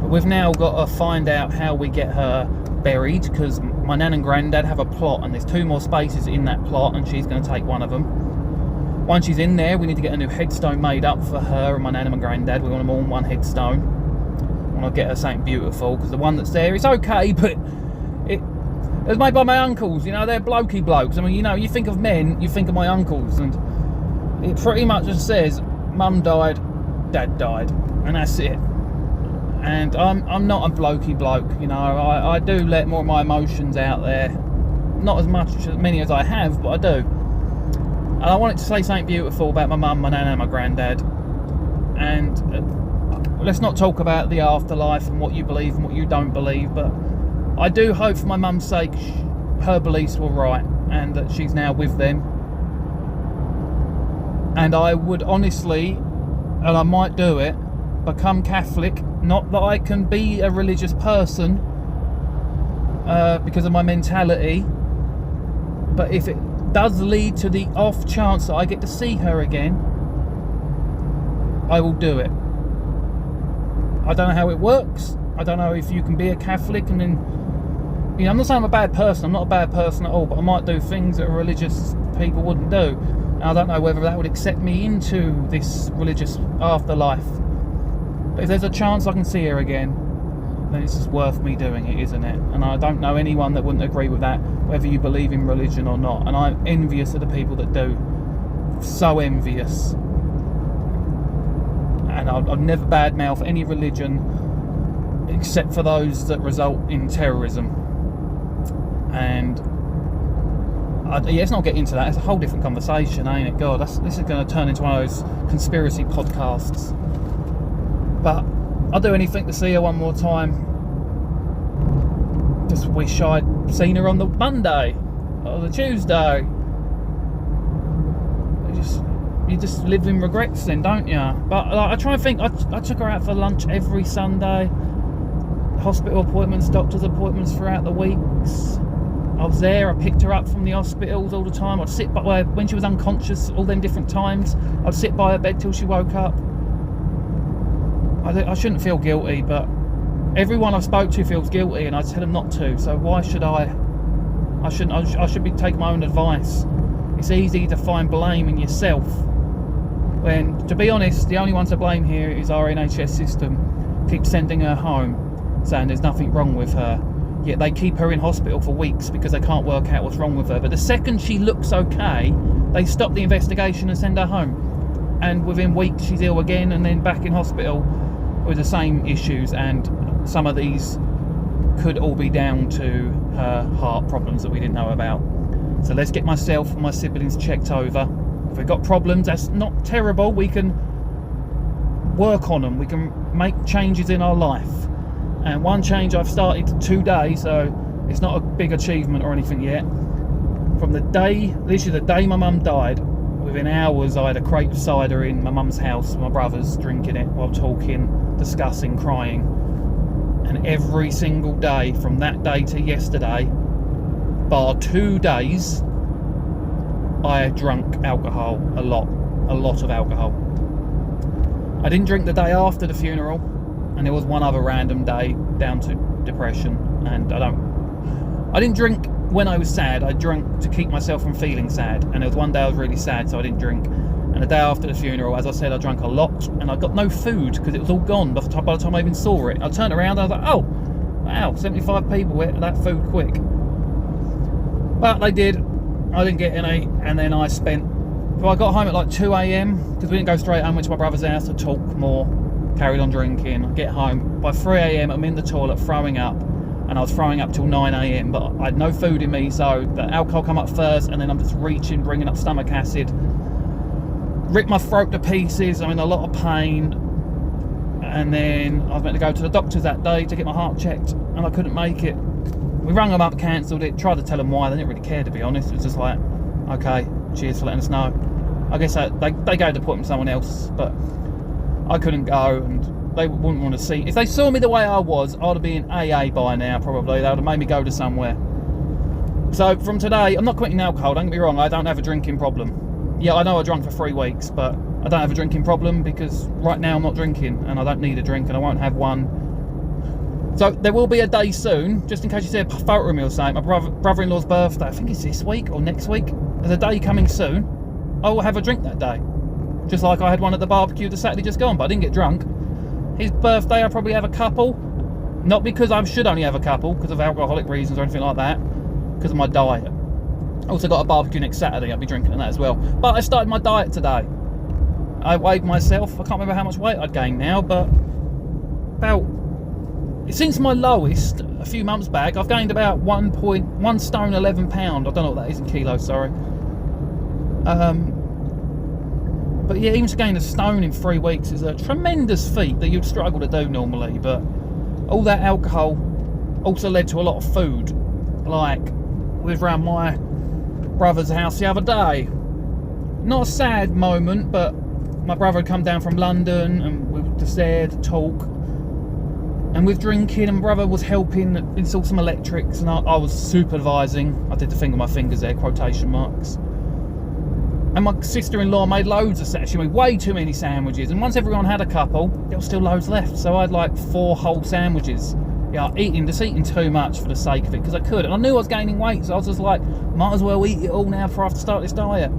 But we've now got to find out how we get her buried, because my nan and granddad have a plot, and there's 2 more spaces in that plot, and she's going to take one of them. Once she's in there, we need to get a new headstone made up for her and my nan and my granddad. We want them all on one headstone. I want to get her something beautiful, because the one that's there is okay, but it was made by my uncles, you know, they're blokey blokes. I mean, you know, you think of men, you think of my uncles, and it pretty much just says, Mum died, Dad died, and that's it. And I'm not a blokey bloke, you know, I do let more of my emotions out there. Not as many as I have, but I do. And I wanted to say something beautiful about my mum, my nan and my granddad. And let's not talk about the afterlife and what you believe and what you don't believe, but I do hope for my mum's sake her beliefs were right, and that she's now with them. And I would honestly, and I might do it, become Catholic. Not that I can be a religious person because of my mentality, but if it does lead to the off chance that I get to see her again, I will do it. I don't know how it works. I don't know if you can be a Catholic and then, you know, I'm not saying I'm a bad person, I'm not a bad person at all, but I might do things that religious people wouldn't do. And I don't know whether that would accept me into this religious afterlife. But if there's a chance I can see her again, then it's just worth me doing it, isn't it? And I don't know anyone that wouldn't agree with that, whether you believe in religion or not. And I'm envious of the people that do. So envious. And I've never badmouth any religion except for those that result in terrorism. And let's not get into that. It's a whole different conversation, ain't it? God, this is going to turn into one of those conspiracy podcasts. But I'll do anything to see her one more time. Just wish I'd seen her on the Monday or the Tuesday. you just live in regrets then, don't you? But like, I try and think. I took her out for lunch every Sunday. Hospital appointments, doctor's appointments throughout the weeks. I was there. I picked her up from the hospitals all the time. I'd sit by her when she was unconscious. All them different times, I'd sit by her bed till she woke up. I shouldn't feel guilty, but everyone I spoke to feels guilty, and I tell them not to. So why should I? I shouldn't. I should be taking my own advice. It's easy to find blame in yourself. When, to be honest, the only one to blame here is our NHS system. Keep sending her home, saying there's nothing wrong with her. Yet they keep her in hospital for weeks because they can't work out what's wrong with her. But the second she looks okay, they stop the investigation and send her home. And within weeks she's ill again, and then back in hospital with the same issues. And some of these could all be down to her heart problems that we didn't know about. So let's get myself and my siblings checked over. If we've got problems, that's not terrible. We can work on them. We can make changes in our life. And one change I've started today, so it's not a big achievement or anything yet. From the day, literally the day my mum died, within hours I had a crate of cider in my mum's house, my brother's, drinking it while talking, discussing, crying. And every single day from that day to yesterday, bar 2 days, I drank alcohol, a lot of alcohol. I didn't drink the day after the funeral, and there was one other random day down to depression, and I didn't drink when I was sad. I drank to keep myself from feeling sad, and there was one day I was really sad, so I didn't drink. And the day after the funeral, as I said, I drank a lot, and I got no food because it was all gone by the time I even saw it. I turned around and I was like, oh wow, 75 people ate that food quick. But they did. I didn't get any, and then I got home at like 2 a.m. because we didn't go straight home. Went to my brother's house to talk more, carried on drinking. I get home by 3 a.m. I'm in the toilet throwing up, and I was throwing up till 9 a.m. but I had no food in me, so the alcohol come up first, and then I'm just reaching, bringing up stomach acid, ripped my throat to pieces. I'm in a lot of pain, and then I was meant to go to the doctors that day to get my heart checked, and I couldn't make it. We rang them up, cancelled it, tried to tell them why. They didn't really care, to be honest. It was just like, okay, cheers for letting us know. I guess they gave the appointment to someone else, but I couldn't go, and they wouldn't want to see. If they saw me the way I was, I'd have been AA by now, probably. They would have made me go to somewhere. So from today, I'm not quitting alcohol, don't get me wrong. I don't have a drinking problem. Yeah, I know I drank for 3 weeks, but I don't have a drinking problem because right now I'm not drinking, and I don't need a drink, and I won't have one. So there will be a day soon, just in case you see a photo of me or something. My brother-in-law's birthday, I think it's this week or next week. There's a day coming soon. I will have a drink that day. Just like I had one at the barbecue the Saturday just gone, but I didn't get drunk. His birthday, I'll probably have a couple. Not because I should only have a couple, because of alcoholic reasons or anything like that. Because of my diet. I also got a barbecue next Saturday, I'll be drinking on that as well. But I started my diet today. I weighed myself. I can't remember how much weight I'd gained now, but about... Since my lowest, a few months back, I've gained about 1 stone 11 pound. I don't know what that is in kilos, sorry. But yeah, even to gain a stone in 3 weeks is a tremendous feat that you'd struggle to do normally. But all that alcohol also led to a lot of food. Like, we were around my brother's house the other day. Not a sad moment, but my brother had come down from London and we were just there to talk. And with drinking, and brother was helping install some electrics, and I was supervising. I did the thing with my fingers there, quotation marks. And my sister-in-law made loads of sandwiches. She made way too many sandwiches. And once everyone had a couple, there was still loads left. So I had like 4 whole sandwiches. Yeah, just eating too much for the sake of it, because I could. And I knew I was gaining weight, so I was just like, might as well eat it all now before I have to start this diet.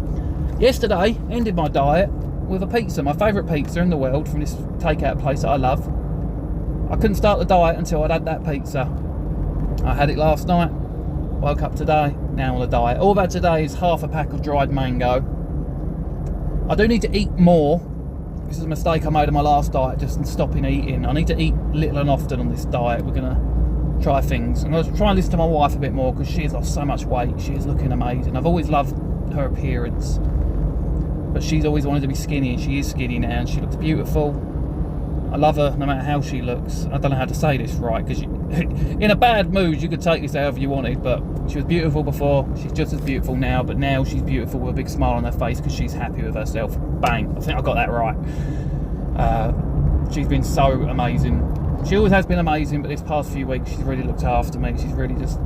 Yesterday, ended my diet with a pizza, my favourite pizza in the world, from this takeout place that I love. I couldn't start the diet until I'd had that pizza. I had it last night, woke up today, now on the diet. All I've had today is half a pack of dried mango. I do need to eat more. This is a mistake I made on my last diet, just in stopping eating. I need to eat little and often on this diet. We're going to try things. I'm going to try and listen to my wife a bit more, because she has lost so much weight. She is looking amazing. I've always loved her appearance, but she's always wanted to be skinny, and she is skinny now, and she looks beautiful. I love her no matter how she looks. I don't know how to say this right, because in a bad mood you could take this however you wanted, but she was beautiful before, she's just as beautiful now, but now she's beautiful with a big smile on her face because she's happy with herself. Bang, I think I got that right. She's been so amazing. She always has been amazing, but this past few weeks she's really looked after me. She's really just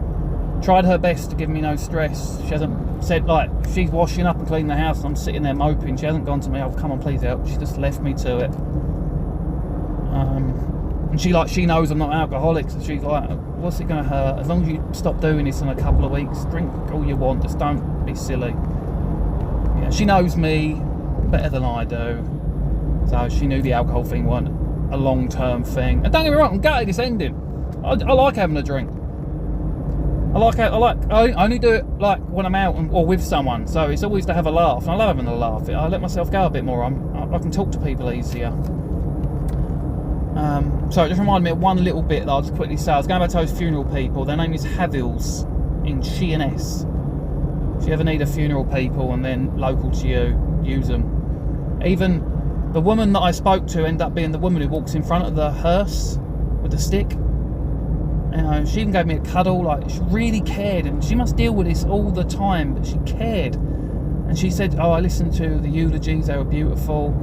tried her best to give me no stress. She hasn't said, like, she's washing up and cleaning the house and I'm sitting there moping. She hasn't gone to me, oh, come on, please help. She just left me to it. And she knows I'm not alcoholic, so she's like, what's it going to hurt? As long as you stop doing this in a couple of weeks, drink all you want, just don't be silly. Yeah, she knows me better than I do, so she knew the alcohol thing wasn't a long-term thing. And don't get me wrong, I'm gutted it's ending. I like having a drink. I only do it like when I'm out or with someone, so it's always to have a laugh. And I love having a laugh. I let myself go a bit more. I can talk to people easier. So it just reminded me of one little bit that I'll just quickly say. I was going back to those funeral people. Their name is Havils in Sheerness. If you ever need a funeral people and then local to you, use them. Even the woman that I spoke to ended up being the woman who walks in front of the hearse with the stick. You know, she even gave me a cuddle. Like, she really cared, and she must deal with this all the time, but she cared. And she said, oh, I listened to the eulogies, they were beautiful.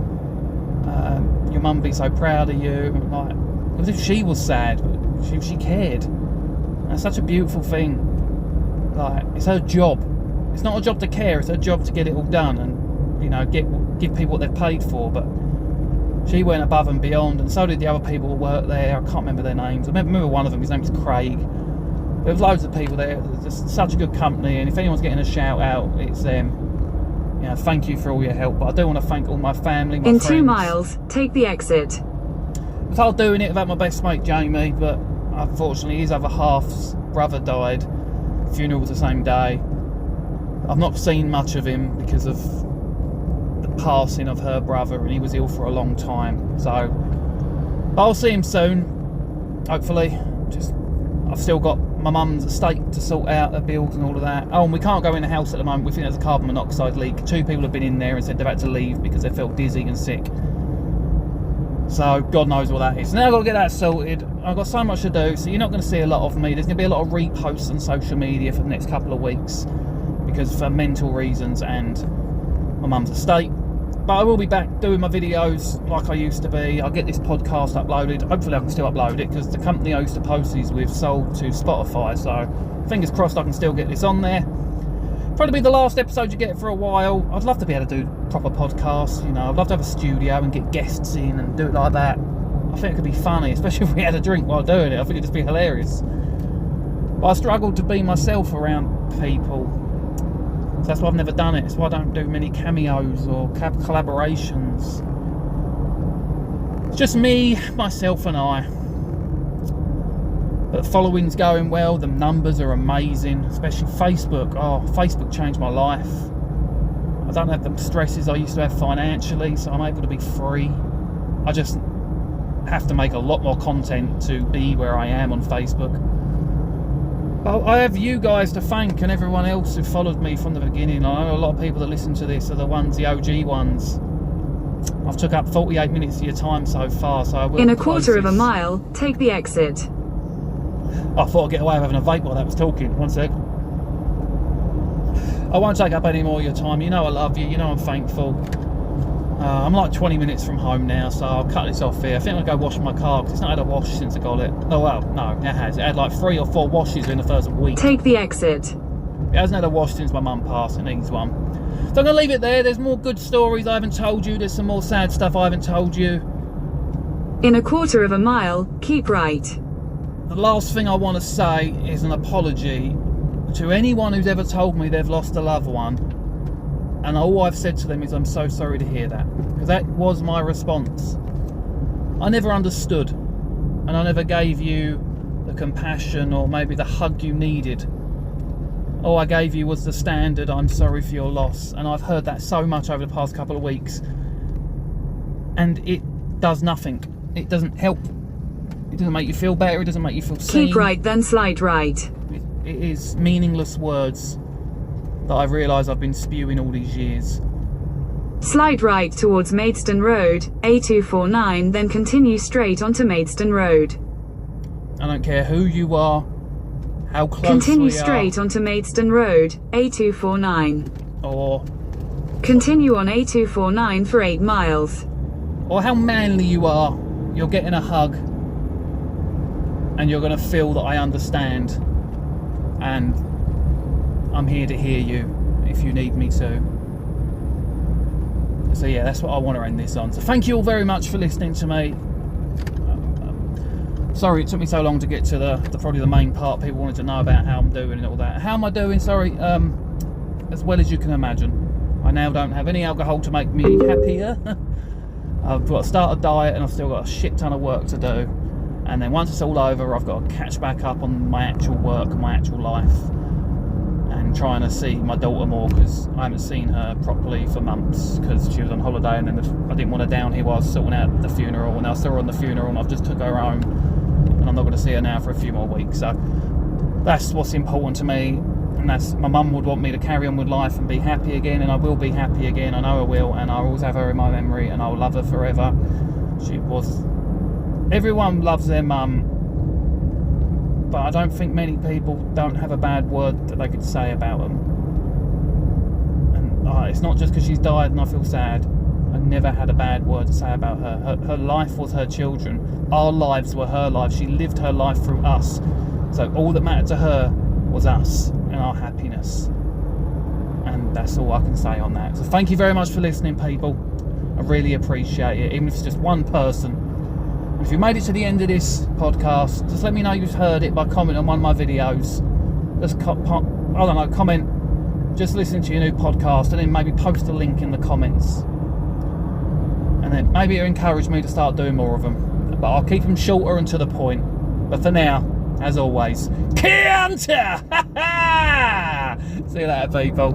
Your mum be so proud of you. Like, as if she was sad, but she cared. And it's such a beautiful thing. Like, it's her job. It's not a job to care, it's her job to get it all done and, you know, give people what they've paid for. But she went above and beyond, and so did the other people who worked there. I can't remember their names. I remember one of them, his name was Craig. There was loads of people there. It was just such a good company, and if anyone's getting a shout out, it's them. You know, thank you for all your help, but I do want to thank all my family, my friends. In 2 miles, take the exit. I was hard doing it without my best mate Jamie, but unfortunately his other half's brother died. The funeral was the same day. I've not seen much of him because of the passing of her brother, and he was ill for a long time. So I'll see him soon, hopefully. I've still got my mum's estate to sort out, her bills and all of that. Oh, and we can't go in the house at the moment. We think there's a carbon monoxide leak. 2 people have been in there and said they've had to leave because they felt dizzy and sick. So God knows what that is. Now I've got to get that sorted. I've got so much to do, so you're not going to see a lot of me. There's going to be a lot of reposts on social media for the next couple of weeks because for mental reasons and my mum's estate. But I will be back doing my videos like I used to be. I'll get this podcast uploaded. Hopefully I can still upload it because the company I used to post these with sold to Spotify. So fingers crossed I can still get this on there. Probably be the last episode you get for a while. I'd love to be able to do proper podcasts. You know, I'd love to have a studio and get guests in and do it like that. I think it could be funny, especially if we had a drink while doing it. I think it'd just be hilarious. But I struggled to be myself around people. So that's why I've never done it. It's why I don't do many cameos or collaborations. It's just me, myself and I. But the following's going well. The numbers are amazing, especially Facebook. Oh, Facebook changed my life. I don't have the stresses I used to have financially, so I'm able to be free. I just have to make a lot more content to be where I am on Facebook. I have you guys to thank and everyone else who followed me from the beginning. I know a lot of people that listen to this are the ones, the OG ones. I've took up 48 minutes of your time so far, so I will. In a quarter of a mile, take the exit. I thought I'd get away with having a vape while that was talking. One sec. I won't take up any more of your time. You know I love you. You know I'm thankful. I'm like 20 minutes from home now, so I'll cut this off here. I think I'll go wash my car because it's not had a wash since I got it. Oh well, no, it has. It had like 3 or 4 washes in the first week. Take the exit. It hasn't had a wash since my mum passed. It needs one. So I'm going to leave it there. There's more good stories I haven't told you. There's some more sad stuff I haven't told you. In a quarter of a mile, keep right. The last thing I want to say is an apology to anyone who's ever told me they've lost a loved one. And all I've said to them is I'm so sorry to hear that. Because that was my response. I never understood. And I never gave you the compassion or maybe the hug you needed. All I gave you was the standard, I'm sorry for your loss. And I've heard that so much over the past couple of weeks. And it does nothing. It doesn't help. It doesn't make you feel better. It doesn't make you feel seen. Keep right, then slide right. It is meaningless words that I've realised I've been spewing all these years. Slight right towards Maidstone Road, A249, then continue straight onto Maidstone Road. I don't care who you are, how close Continue we straight are, onto Maidstone Road, A249. or Continue on A249 for 8 miles. or how manly you are. You're getting a hug and you're going to feel that I understand, and I'm here to hear you if you need me to. So yeah, that's what I want to end this on. So thank you all very much for listening to me. Sorry it took me so long to get to the probably the main part. People wanted to know about how I'm doing and all that. How am I doing? Sorry, as well as you can imagine. I now don't have any alcohol to make me happier. I've got to start a diet and I've still got a shit ton of work to do. And then once it's all over, I've got to catch back up on my actual work and my actual life. And trying to see my daughter more, because I haven't seen her properly for months because she was on holiday, and then I didn't want her down here while I was sorting out the funeral, and I saw her on the funeral and I've just took her home, and I'm not going to see her now for a few more weeks. So that's what's important to me, and that's, my mum would want me to carry on with life and be happy again, and I will be happy again. I know I will, and I'll always have her in my memory, and I'll love her forever. She was, everyone loves their mum, but I don't think many people don't have a bad word that they could say about them. And it's not just because she's died and I feel sad. I never had a bad word to say about her. Her life was her children. Our lives were her lives. She lived her life through us. So all that mattered to her was us and our happiness. And that's all I can say on that. So thank you very much for listening, people. I really appreciate it, even if it's just one person. If you made it to the end of this podcast, just let me know you've heard it by commenting on one of my videos. Just comment, just listen to your new podcast, and then maybe post a link in the comments. And then maybe it'll encourage me to start doing more of them. But I'll keep them shorter and to the point. But for now, as always, Kuntah! See you later, people.